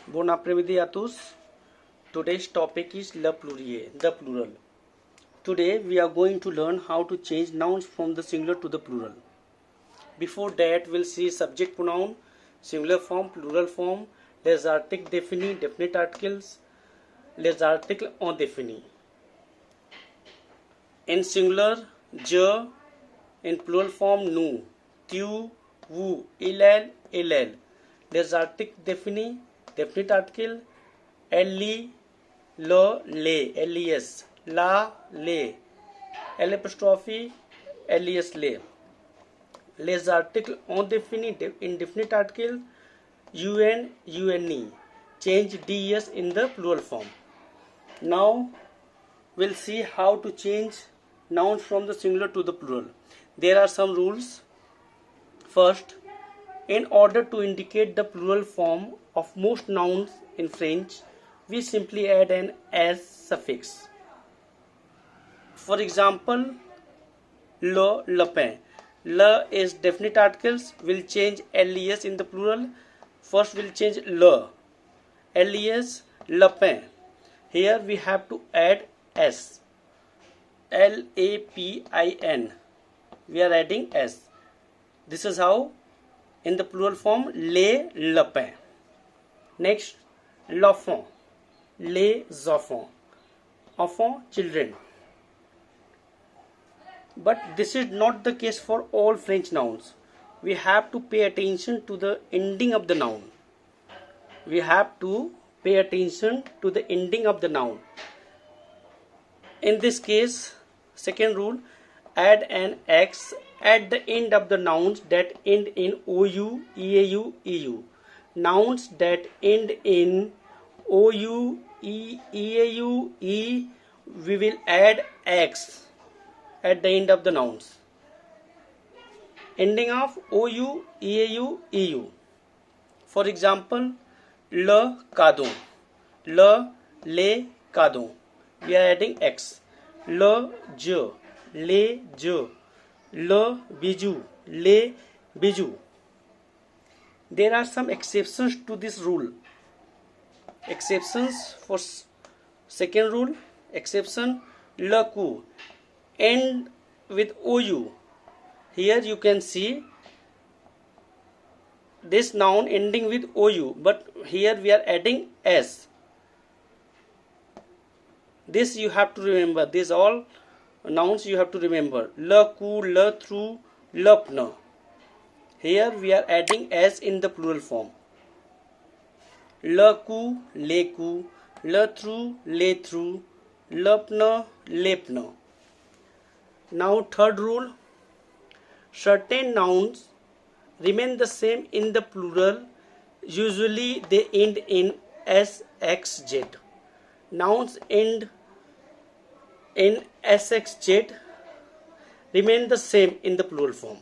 Bon après-midi à tous. Today's topic is le pluriel, the plural. Today we are going to learn how to change nouns from the singular to the plural. Before that, we'll see subject pronoun, singular form, plural form, les articles définis, definite articles, les articles indéfinis. In singular, je, in plural form, nous, tu, vous, il, elle. Les articles définis, definite article, elle, le, les, les, la, les, l apostrophe, les, les. Les articles indéfinis, indefinite article, un, une. Change des in the plural form. Now we'll see how to change nouns from the singular to the plural. There are some rules. First, in order to indicate the plural form of most nouns in French, we simply add an as suffix. For example, le, lapin. Le is definite articles, will change les in the plural. First we'll change le, les, lapin. Here we have to add s, lapin. We are adding s. This is how in the plural form les lapins. Next, l'enfant, les enfants. Enfant, children. But this is not the case for all French nouns. We have to pay attention to the ending of the noun. We have to pay attention to the ending of the noun. In this case, second rule, add an x at the end of the nouns that end in ou, eau, eu. Nouns that end in ou, eau, e, we will add x at the end of the nouns. Ending of ou, eau, eu. For example, le cadon, les cadons. We are adding x. Le je, les je, le bijou, les bijoux. There are some exceptions to this rule. Exceptions for second rule. Exception, le coup, end with ou. Here you can see this noun ending with ou, but here we are adding s. This you have to remember. These all nouns you have to remember. Le coup, le trou, le pneu. Here we are adding s in the plural form. Le coup, les coups, le trou, les trous, le pneu, les pneus. Now third rule, certain nouns remain the same in the plural. Usually they end in sxz. Nouns end in sxz remain the same in the plural form.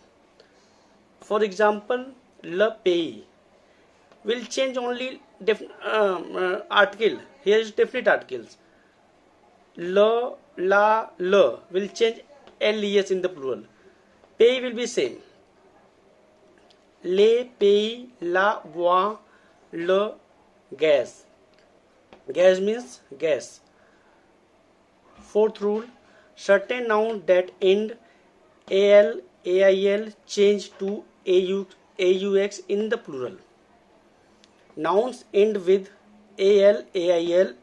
For example, le pays will change only article. Here is definite articles. Le, la, le will change les in the plural. Pays will be same. Les pays, la bois, le gas. Gas means gas. Fourth rule, certain nouns that end al, ail change to aux in the plural. Nouns end with al, ail.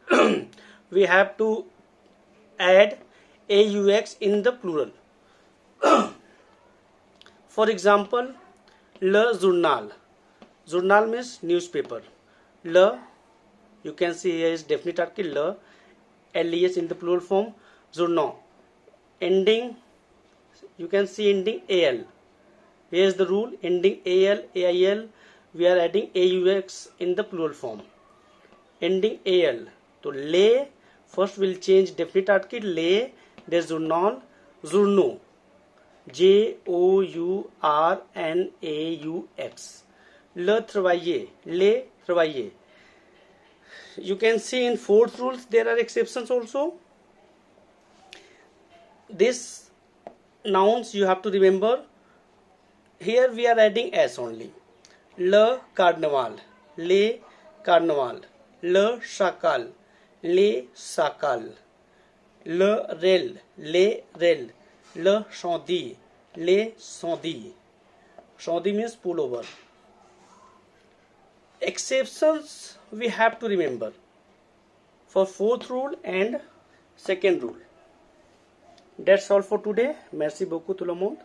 We have to add aux in the plural. For example, le journal. Journal means newspaper. Le, you can see here is definite article le, les in the plural form. Journal. Ending, you can see ending al. Here is the rule, ending al, ail. We are adding aux in the plural form. Ending al. So les, first will change definite article les, the journal, journaux. journaux. Le travailler, les travailler. You can see in fourth rules there are exceptions also. This nouns you have to remember. Here we are adding s only. Le carnaval, les carnaval. Le chacal, les sacals. Le rel, les rel. Le chandis, les chandis. Chandis means pullover. Exceptions we have to remember for fourth rule and second rule. That's all for today. Merci beaucoup tout le monde.